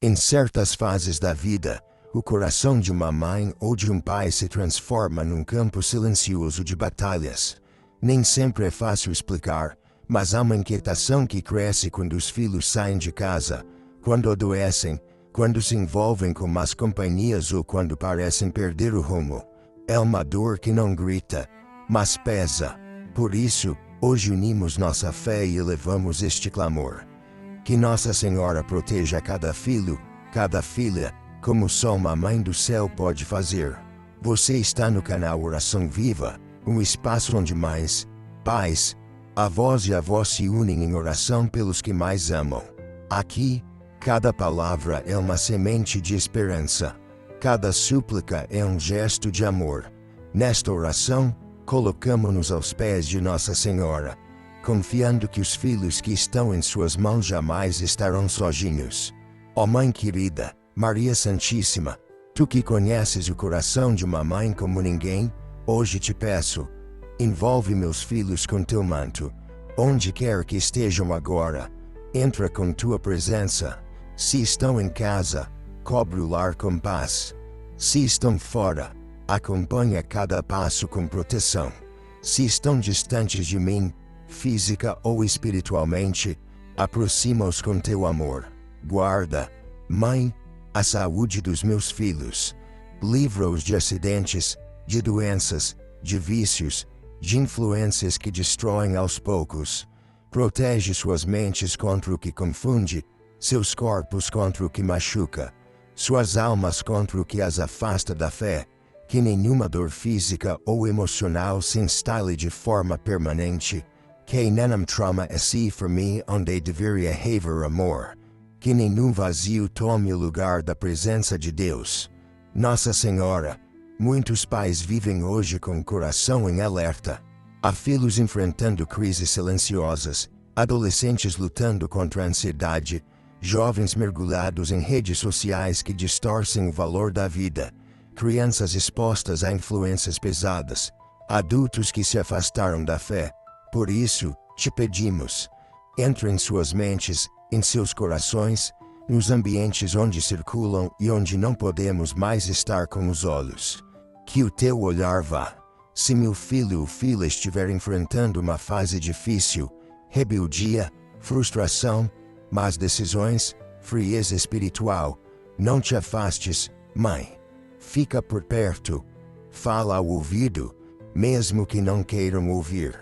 Em certas fases da vida, o coração de uma mãe ou de um pai se transforma num campo silencioso de batalhas. Nem sempre é fácil explicar, mas há uma inquietação que cresce quando os filhos saem de casa, quando adoecem, quando se envolvem com más companhias ou quando parecem perder o rumo. É uma dor que não grita, mas pesa. Por isso, hoje unimos nossa fé e elevamos este clamor. Que Nossa Senhora proteja cada filho, cada filha, como só uma mãe do céu pode fazer. Você está no canal Oração Viva, um espaço onde mães, pais, avós e avós se unem em oração pelos que mais amam. Aqui, cada palavra é uma semente de esperança. Cada súplica é um gesto de amor. Nesta oração, colocamo-nos aos pés de Nossa Senhora, confiando que os filhos que estão em suas mãos jamais estarão sozinhos. Ó Mãe querida, Maria Santíssima, tu que conheces o coração de uma mãe como ninguém, hoje te peço, envolve meus filhos com teu manto. Onde quer que estejam agora, entra com tua presença. Se estão em casa, cobre o lar com paz. Se estão fora, acompanha cada passo com proteção. Se estão distantes de mim, física ou espiritualmente, aproxima-os com teu amor. Guarda, Mãe, a saúde dos meus filhos. Livra-os de acidentes, de doenças, de vícios, de influências que destroem aos poucos. Protege suas mentes contra o que confunde, seus corpos contra o que machuca, suas almas contra o que as afasta da fé. Que nenhuma dor física ou emocional se instale de forma permanente. Que nenhum trauma se forme onde deveria haver amor. Que nenhum vazio tome o lugar da presença de Deus. Nossa Senhora, muitos pais vivem hoje com o coração em alerta. Há filhos enfrentando crises silenciosas, adolescentes lutando contra a ansiedade, jovens mergulhados em redes sociais que distorcem o valor da vida, crianças expostas a influências pesadas, adultos que se afastaram da fé. Por isso, te pedimos, entra em suas mentes, em seus corações, nos ambientes onde circulam e onde não podemos mais estar com os olhos. Que o teu olhar vá. Se meu filho ou filha estiver enfrentando uma fase difícil, rebeldia, frustração, más decisões, frieza espiritual, não te afastes, Mãe. Fica por perto. Fala ao ouvido, mesmo que não queiram ouvir.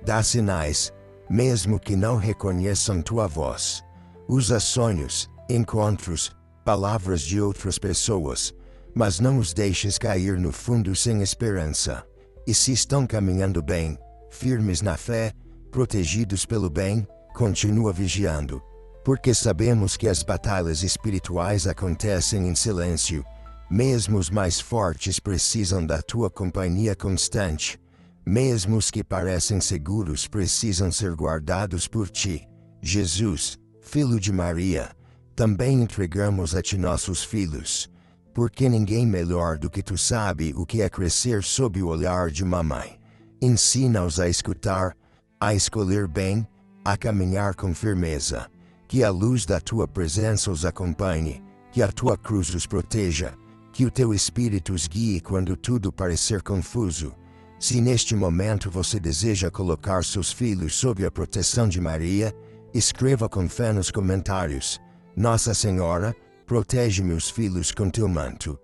Dá sinais, mesmo que não reconheçam tua voz. Usa sonhos, encontros, palavras de outras pessoas, mas não os deixes cair no fundo sem esperança. E se estão caminhando bem, firmes na fé, protegidos pelo bem, continua vigiando. Porque sabemos que as batalhas espirituais acontecem em silêncio. Mesmo os mais fortes precisam da tua companhia constante. Mesmo os que parecem seguros precisam ser guardados por ti. Jesus, Filho de Maria, também entregamos a ti nossos filhos, porque ninguém melhor do que tu sabe o que é crescer sob o olhar de uma mãe. Ensina-os a escutar, a escolher bem, a caminhar com firmeza. Que a luz da tua presença os acompanhe, que a tua cruz os proteja, que o teu Espírito os guie quando tudo parecer confuso. Se neste momento você deseja colocar seus filhos sob a proteção de Maria, escreva com fé nos comentários: Nossa Senhora, protege meus filhos com teu manto.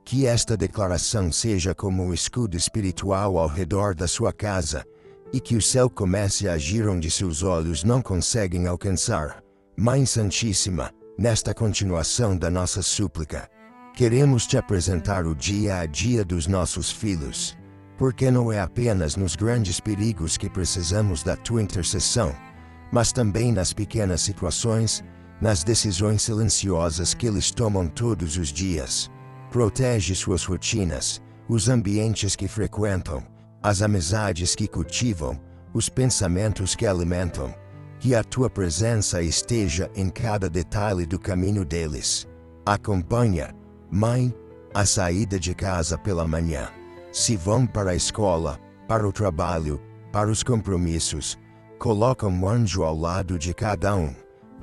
Que esta declaração seja como um escudo espiritual ao redor da sua casa, e que o céu comece a agir onde seus olhos não conseguem alcançar. Mãe Santíssima, nesta continuação da nossa súplica, queremos te apresentar o dia a dia dos nossos filhos, porque não é apenas nos grandes perigos que precisamos da tua intercessão, mas também nas pequenas situações, nas decisões silenciosas que eles tomam todos os dias. Protege suas rotinas, os ambientes que frequentam, as amizades que cultivam, os pensamentos que alimentam. Que a tua presença esteja em cada detalhe do caminho deles. Acompanha, Mãe, a saída de casa pela manhã. Se vão para a escola, para o trabalho, para os compromissos, coloca um anjo ao lado de cada um.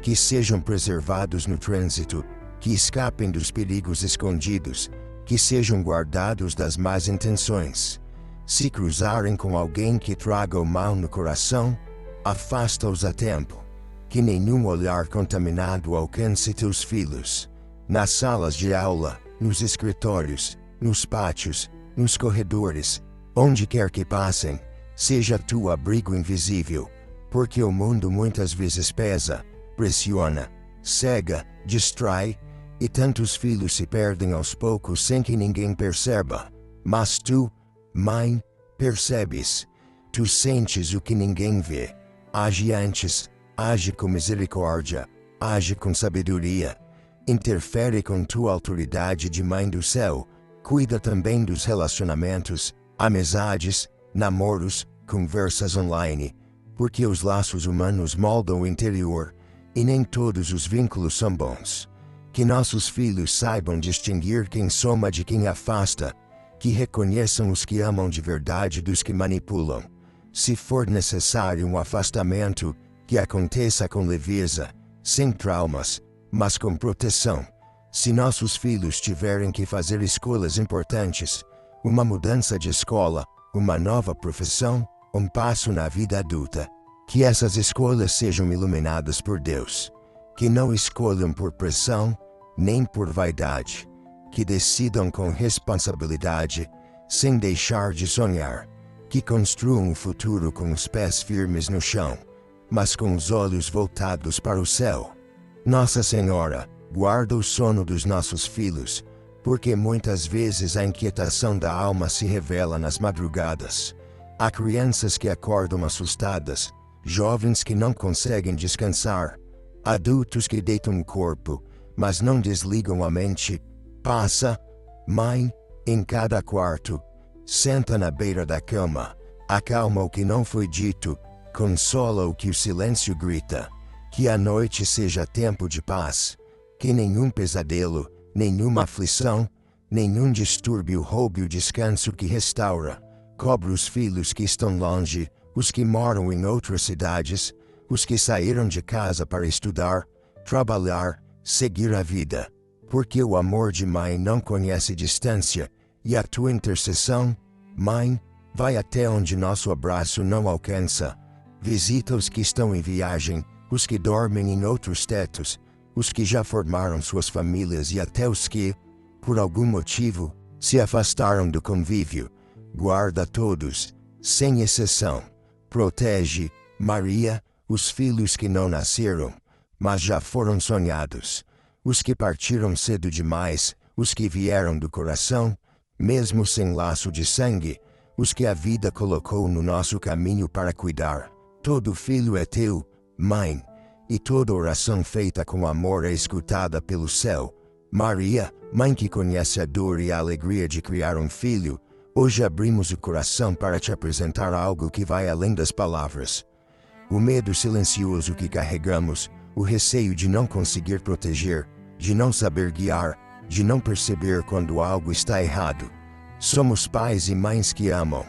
Que sejam preservados no trânsito, que escapem dos perigos escondidos, que sejam guardados das más intenções. Se cruzarem com alguém que traga o mal no coração, afasta-os a tempo. Que nenhum olhar contaminado alcance teus filhos. Nas salas de aula, nos escritórios, nos pátios, nos corredores, onde quer que passem, seja tu abrigo invisível, porque o mundo muitas vezes pesa, pressiona, cega, distrai, e tantos filhos se perdem aos poucos sem que ninguém perceba. Mas tu, mãe, percebes. Tu sentes o que ninguém vê. Age antes, age com misericórdia, age com sabedoria. Interfere com tua autoridade de mãe do céu. Cuida também dos relacionamentos, amizades, namoros, conversas online, porque os laços humanos moldam o interior, e nem todos os vínculos são bons. Que nossos filhos saibam distinguir quem soma de quem afasta, que reconheçam os que amam de verdade dos que manipulam. Se for necessário um afastamento, que aconteça com leveza, sem traumas, mas com proteção. Se nossos filhos tiverem que fazer escolhas importantes, uma mudança de escola, uma nova profissão, um passo na vida adulta, que essas escolhas sejam iluminadas por Deus. Que não escolham por pressão, nem por vaidade. Que decidam com responsabilidade, sem deixar de sonhar. Que construam o futuro com os pés firmes no chão, mas com os olhos voltados para o céu. Nossa Senhora, guarda o sono dos nossos filhos, porque muitas vezes a inquietação da alma se revela nas madrugadas. Há crianças que acordam assustadas, jovens que não conseguem descansar, adultos que deitam o corpo, mas não desligam a mente. Passa, mãe, em cada quarto, senta na beira da cama, acalma o que não foi dito, consola o que o silêncio grita. Que a noite seja tempo de paz, que nenhum pesadelo, nenhuma aflição, nenhum distúrbio roube o descanso que restaura. Cobre os filhos que estão longe, os que moram em outras cidades, os que saíram de casa para estudar, trabalhar, seguir a vida. Porque o amor de mãe não conhece distância, e a tua intercessão, mãe, vai até onde nosso abraço não alcança. Visita os que estão em viagem, os que dormem em outros tetos, os que já formaram suas famílias e até os que, por algum motivo, se afastaram do convívio. Guarda todos, sem exceção. Protege, Maria, os filhos que não nasceram, mas já foram sonhados. Os que partiram cedo demais, os que vieram do coração, mesmo sem laço de sangue, os que a vida colocou no nosso caminho para cuidar. Todo filho é teu, mãe, e toda oração feita com amor é escutada pelo céu. Maria, mãe que conhece a dor e a alegria de criar um filho, hoje abrimos o coração para te apresentar algo que vai além das palavras. O medo silencioso que carregamos, o receio de não conseguir proteger, de não saber guiar, de não perceber quando algo está errado. Somos pais e mães que amam,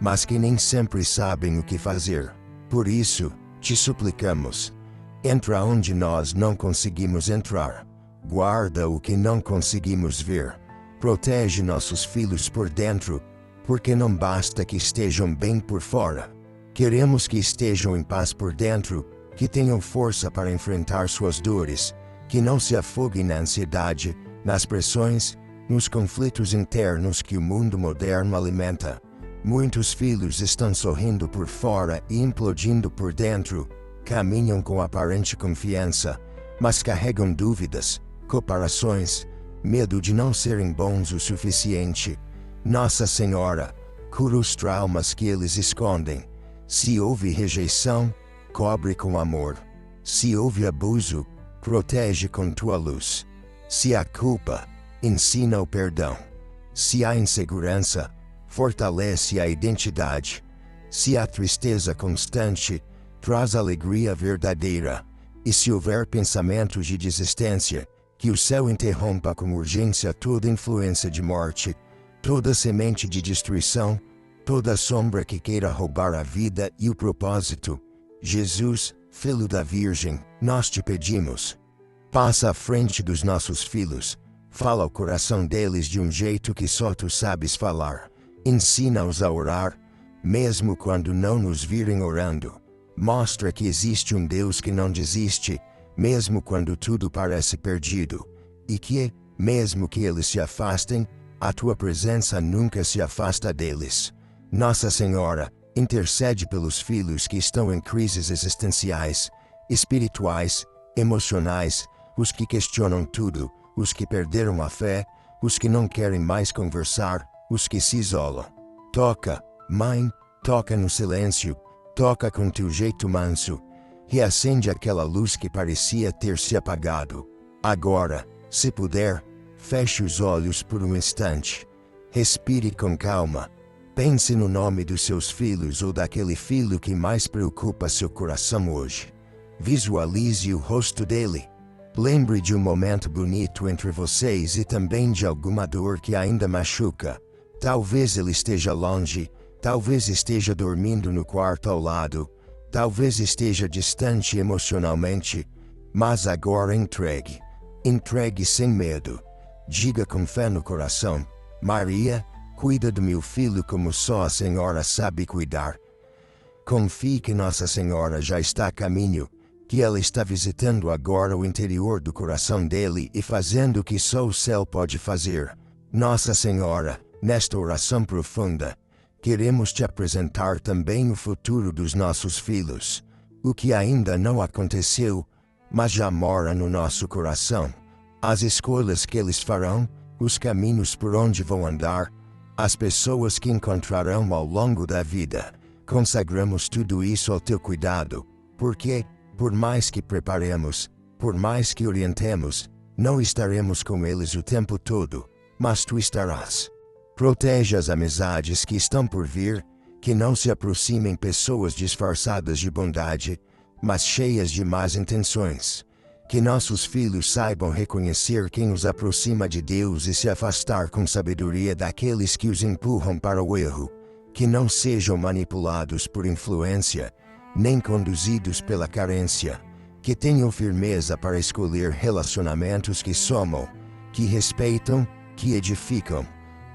mas que nem sempre sabem o que fazer. Por isso, te suplicamos, entra onde nós não conseguimos entrar. Guarda o que não conseguimos ver. Protege nossos filhos por dentro, porque não basta que estejam bem por fora. Queremos que estejam em paz por dentro, que tenham força para enfrentar suas dores, que não se afoguem na ansiedade, nas pressões, nos conflitos internos que o mundo moderno alimenta. Muitos filhos estão sorrindo por fora e implodindo por dentro, caminham com aparente confiança, mas carregam dúvidas, comparações, medo de não serem bons o suficiente. Nossa Senhora, cura os traumas que eles escondem. Se houve rejeição, cobre com amor. Se houve abuso, protege com tua luz. Se há culpa, ensina o perdão. Se há insegurança, fortalece a identidade. Se há tristeza constante, traz alegria verdadeira. E se houver pensamentos de desistência, que o céu interrompa com urgência toda influência de morte, toda semente de destruição, toda sombra que queira roubar a vida e o propósito. Jesus, Filho da Virgem, nós te pedimos. Passa à frente dos nossos filhos, fala ao coração deles de um jeito que só tu sabes falar. Ensina-os a orar, mesmo quando não nos virem orando. Mostra que existe um Deus que não desiste, mesmo quando tudo parece perdido. E que, mesmo que eles se afastem, a tua presença nunca se afasta deles. Nossa Senhora, intercede pelos filhos que estão em crises existenciais, espirituais, emocionais, os que questionam tudo, os que perderam a fé, os que não querem mais conversar, os que se isolam. Toca, Mãe, toca no silêncio, toca com teu jeito manso, reacende aquela luz que parecia ter se apagado. Agora, se puder, feche os olhos por um instante. Respire com calma. Pense no nome dos seus filhos ou daquele filho que mais preocupa seu coração hoje. Visualize o rosto dele. Lembre de um momento bonito entre vocês e também de alguma dor que ainda machuca. Talvez ele esteja longe, talvez esteja dormindo no quarto ao lado, talvez esteja distante emocionalmente, mas agora entregue. Entregue sem medo. Diga com fé no coração: Maria, cuida do meu filho como só a Senhora sabe cuidar. Confie que Nossa Senhora já está a caminho, que ela está visitando agora o interior do coração dele e fazendo o que só o céu pode fazer. Nossa Senhora, nesta oração profunda, queremos te apresentar também o futuro dos nossos filhos, o que ainda não aconteceu, mas já mora no nosso coração. As escolhas que eles farão, os caminhos por onde vão andar, as pessoas que encontrarão ao longo da vida. Consagramos tudo isso ao teu cuidado, porque, por mais que preparemos, por mais que orientemos, não estaremos com eles o tempo todo, mas tu estarás. Protege as amizades que estão por vir, que não se aproximem pessoas disfarçadas de bondade, mas cheias de más intenções. Que nossos filhos saibam reconhecer quem os aproxima de Deus e se afastar com sabedoria daqueles que os empurram para o erro. Que não sejam manipulados por influência, nem conduzidos pela carência. Que tenham firmeza para escolher relacionamentos que somam, que respeitam, que edificam.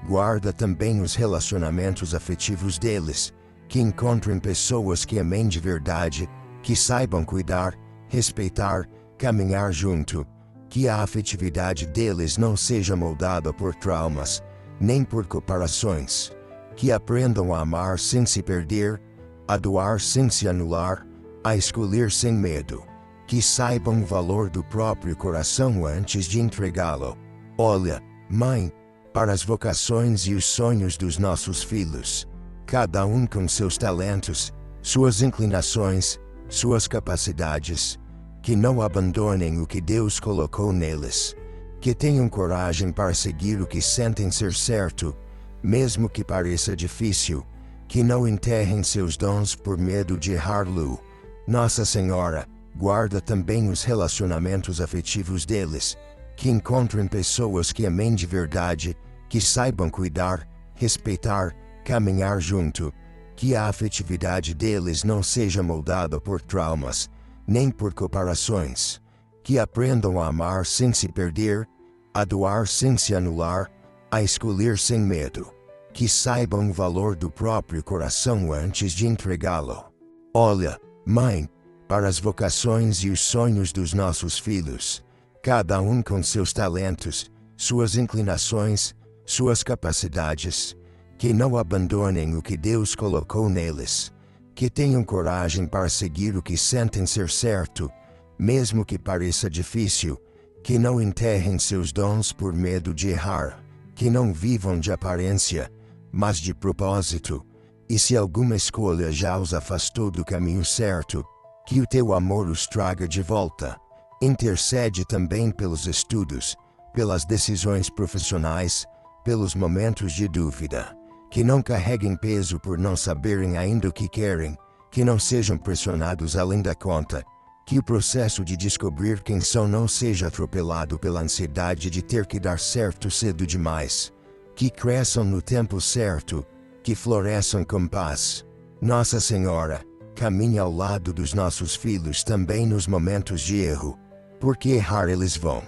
Guarda também os relacionamentos afetivos deles, que encontrem pessoas que amem de verdade, que saibam cuidar, respeitar, caminhar junto. Que a afetividade deles não seja moldada por traumas, nem por comparações. Que aprendam a amar sem se perder, a doar sem se anular, a escolher sem medo. Que saibam o valor do próprio coração antes de entregá-lo. Olha, Mãe, para as vocações e os sonhos dos nossos filhos, cada um com seus talentos, suas inclinações, suas capacidades. Que não abandonem o que Deus colocou neles. Que tenham coragem para seguir o que sentem ser certo, mesmo que pareça difícil. Que não enterrem seus dons por medo de errar-lo. Nossa Senhora, guarda também os relacionamentos afetivos deles. Que encontrem pessoas que amem de verdade, que saibam cuidar, respeitar, caminhar junto. Que a afetividade deles não seja moldada por traumas, nem por comparações. Que aprendam a amar sem se perder, a doar sem se anular, a escolher sem medo. Que saibam o valor do próprio coração antes de entregá-lo. Olha, Mãe, para as vocações e os sonhos dos nossos filhos, cada um com seus talentos, suas inclinações, suas capacidades. Que não abandonem o que Deus colocou neles. Que tenham coragem para seguir o que sentem ser certo, mesmo que pareça difícil. Que não enterrem seus dons por medo de errar. Que não vivam de aparência, mas de propósito. E se alguma escolha já os afastou do caminho certo, que o teu amor os traga de volta. Intercede também pelos estudos, pelas decisões profissionais, pelos momentos de dúvida. Que não carreguem peso por não saberem ainda o que querem, que não sejam pressionados além da conta, que o processo de descobrir quem são não seja atropelado pela ansiedade de ter que dar certo cedo demais, que cresçam no tempo certo, que floresçam com paz. Nossa Senhora, caminha ao lado dos nossos filhos também nos momentos de erro. Porque errar eles vão.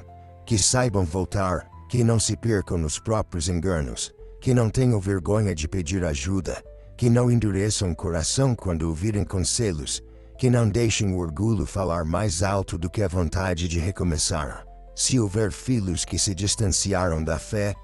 Que saibam voltar, que não se percam nos próprios enganos, que não tenham vergonha de pedir ajuda, que não endureçam o coração quando ouvirem conselhos, que não deixem o orgulho falar mais alto do que a vontade de recomeçar. Se houver filhos que se distanciaram da fé,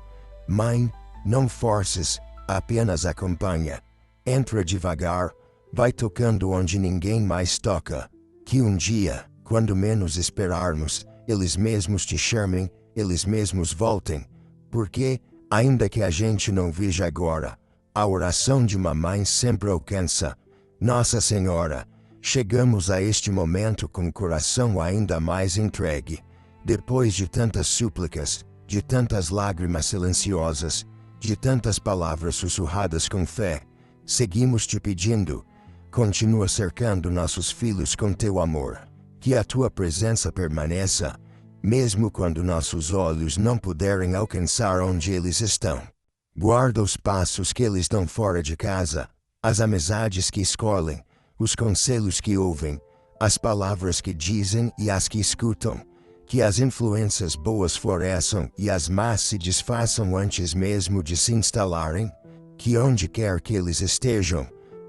mãe, não forces, apenas acompanha. Entra devagar, vai tocando onde ninguém mais toca, que um dia, quando menos esperarmos, eles mesmos te chamem, eles mesmos voltem, porque, ainda que a gente não veja agora, a oração de uma mãe sempre alcança. Nossa Senhora, chegamos a este momento com o coração ainda mais entregue. Depois de tantas súplicas, de tantas lágrimas silenciosas, de tantas palavras sussurradas com fé, seguimos te pedindo, continua cercando nossos filhos com teu amor, que a tua presença permaneça, mesmo quando nossos olhos não puderem alcançar onde eles estão. Guarda os passos que eles dão fora de casa, as amizades que escolhem, os conselhos que ouvem, as palavras que dizem e as que escutam, que as influências boas floresçam e as más se desfaçam antes mesmo de se instalarem, que onde quer que eles estejam,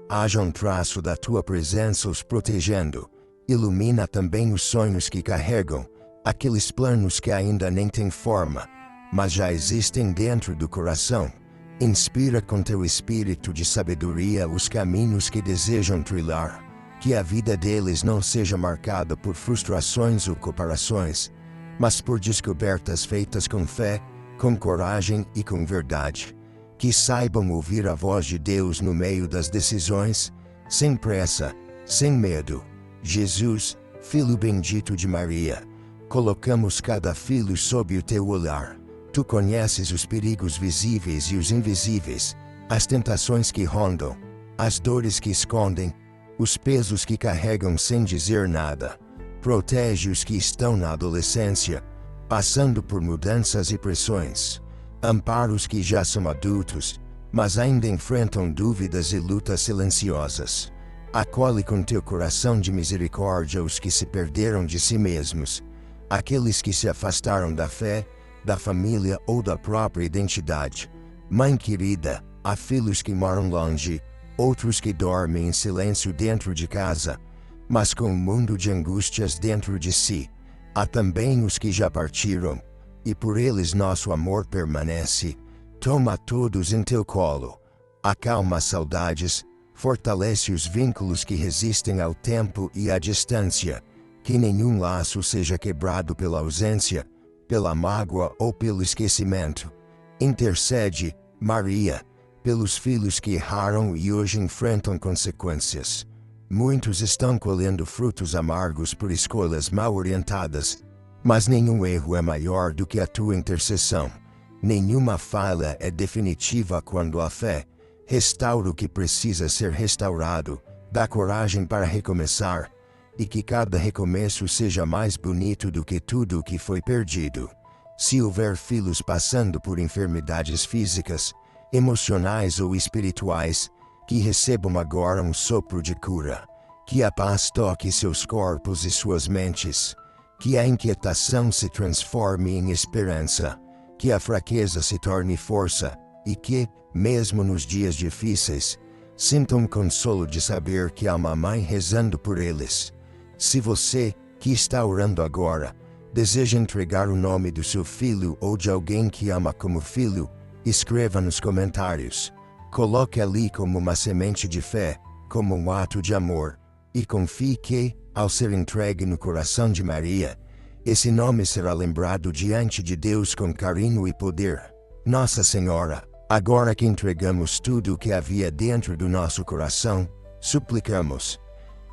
haja um traço da tua presença os protegendo. Ilumina também os sonhos que carregam, aqueles planos que ainda nem têm forma, mas já existem dentro do coração. Inspira com teu espírito de sabedoria os caminhos que desejam trilhar, que a vida deles não seja marcada por frustrações ou comparações, mas por descobertas feitas com fé, com coragem e com verdade. Que saibam ouvir a voz de Deus no meio das decisões, sem pressa, sem medo. Jesus, Filho bendito de Maria, colocamos cada filho sob o teu olhar. Tu conheces os perigos visíveis e os invisíveis, as tentações que rondam, as dores que escondem, os pesos que carregam sem dizer nada. Protege os que estão na adolescência, passando por mudanças e pressões. Ampara os que já são adultos, mas ainda enfrentam dúvidas e lutas silenciosas. Acolhe com teu coração de misericórdia os que se perderam de si mesmos, aqueles que se afastaram da fé, da família ou da própria identidade. Mãe querida, há filhos que moram longe, outros que dormem em silêncio dentro de casa, mas com um mundo de angústias dentro de si. Há também os que já partiram, e por eles nosso amor permanece. Toma todos em teu colo, acalma as saudades, fortalece os vínculos que resistem ao tempo e à distância, que nenhum laço seja quebrado pela ausência, pela mágoa ou pelo esquecimento. Intercede, Maria, pelos filhos que erraram e hoje enfrentam consequências. Muitos estão colhendo frutos amargos por escolhas mal orientadas, mas nenhum erro é maior do que a tua intercessão. Nenhuma falha é definitiva quando há fé. Restaura o que precisa ser restaurado, dá coragem para recomeçar, e que cada recomeço seja mais bonito do que tudo o que foi perdido. Se houver filhos passando por enfermidades físicas, emocionais ou espirituais, que recebam agora um sopro de cura. Que a paz toque seus corpos e suas mentes. Que a inquietação se transforme em esperança. Que a fraqueza se torne força. E que, mesmo nos dias difíceis, sintam consolo de saber que há uma mãe rezando por eles. Se você, que está orando agora, deseja entregar o nome do seu filho ou de alguém que ama como filho, escreva nos comentários. Coloque ali como uma semente de fé, como um ato de amor, e confie que, ao ser entregue no coração de Maria, esse nome será lembrado diante de Deus com carinho e poder. Nossa Senhora, agora que entregamos tudo o que havia dentro do nosso coração, suplicamos.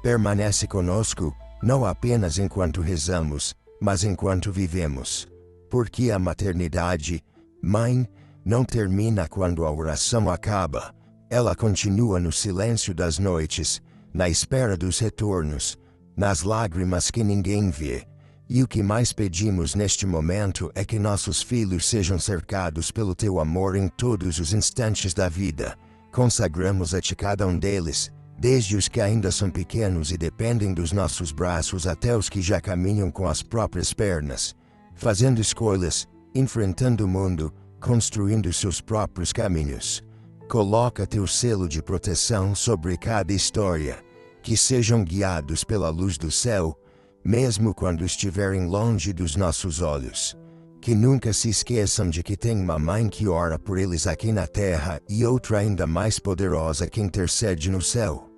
Permanece conosco, não apenas enquanto rezamos, mas enquanto vivemos. Porque a maternidade, Mãe, não termina quando a oração acaba. Ela continua no silêncio das noites, na espera dos retornos, nas lágrimas que ninguém vê. E o que mais pedimos neste momento é que nossos filhos sejam cercados pelo teu amor em todos os instantes da vida. Consagramos a ti cada um deles, desde os que ainda são pequenos e dependem dos nossos braços até os que já caminham com as próprias pernas, fazendo escolhas, enfrentando o mundo, construindo seus próprios caminhos. Coloca teu selo de proteção sobre cada história, que sejam guiados pela luz do céu, mesmo quando estiverem longe dos nossos olhos. Que nunca se esqueçam de que tem uma mãe que ora por eles aqui na terra e outra ainda mais poderosa que intercede no céu.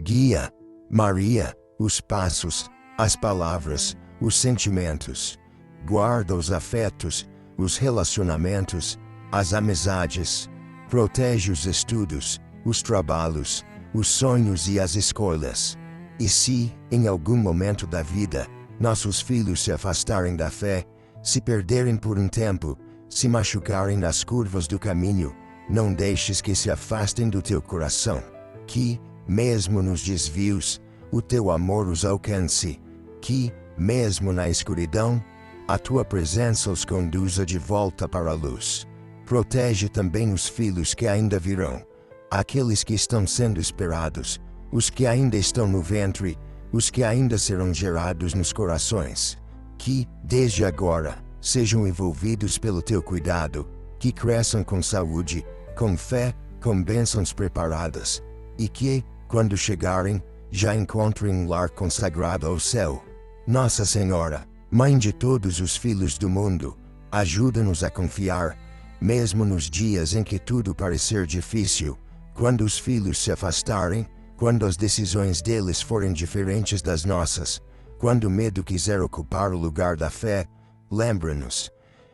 Guia, Maria, os passos, as palavras, os sentimentos. Guarda os afetos, os relacionamentos, as amizades. Protege os estudos, os trabalhos, os sonhos e as escolhas. E se, em algum momento da vida, nossos filhos se afastarem da fé, se perderem por um tempo, se machucarem nas curvas do caminho, não deixes que se afastem do teu coração. Que, mesmo nos desvios, o teu amor os alcance. Que, mesmo na escuridão, a tua presença os conduza de volta para a luz. Protege também os filhos que ainda virão, aqueles que estão sendo esperados, os que ainda estão no ventre, os que ainda serão gerados nos corações. Que, desde agora, sejam envolvidos pelo teu cuidado, que cresçam com saúde, com fé, com bênçãos preparadas, e que, quando chegarem, já encontrem um lar consagrado ao céu. Nossa Senhora, Mãe de todos os filhos do mundo, ajuda-nos a confiar, mesmo nos dias em que tudo parecer difícil, quando os filhos se afastarem, quando as decisões deles forem diferentes das nossas, quando o medo quiser ocupar o lugar da fé, lembra-nos.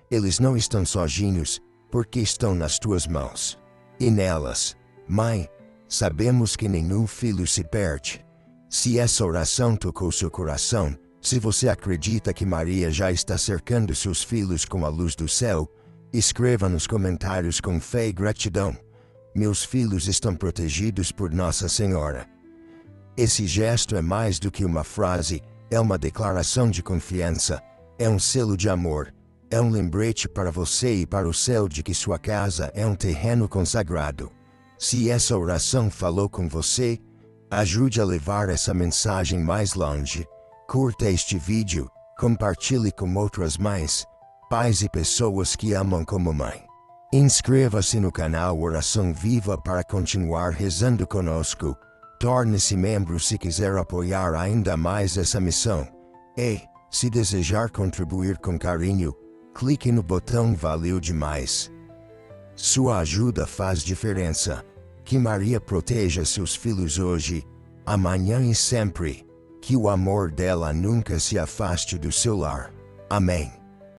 Eles não estão sozinhos, porque estão nas tuas mãos. E nelas, Mãe, sabemos que nenhum filho se perde. Se essa oração tocou seu coração, se você acredita que Maria já está cercando seus filhos com a luz do céu, escreva nos comentários com fé e gratidão. Meus filhos estão protegidos por Nossa Senhora. Esse gesto é mais do que uma frase, é uma declaração de confiança, é um selo de amor, é um lembrete para você e para o céu de que sua casa é um terreno consagrado. Se essa oração falou com você, ajude a levar essa mensagem mais longe. Curta este vídeo, compartilhe com outras mães, pais e pessoas que amam como mãe. Inscreva-se no canal Oração Viva para continuar rezando conosco. Torne-se membro se quiser apoiar ainda mais essa missão. E, se desejar contribuir com carinho, clique no botão Valeu demais. Sua ajuda faz diferença. Que Maria proteja seus filhos hoje, amanhã e sempre. Que o amor dela nunca se afaste do seu lar. Amém.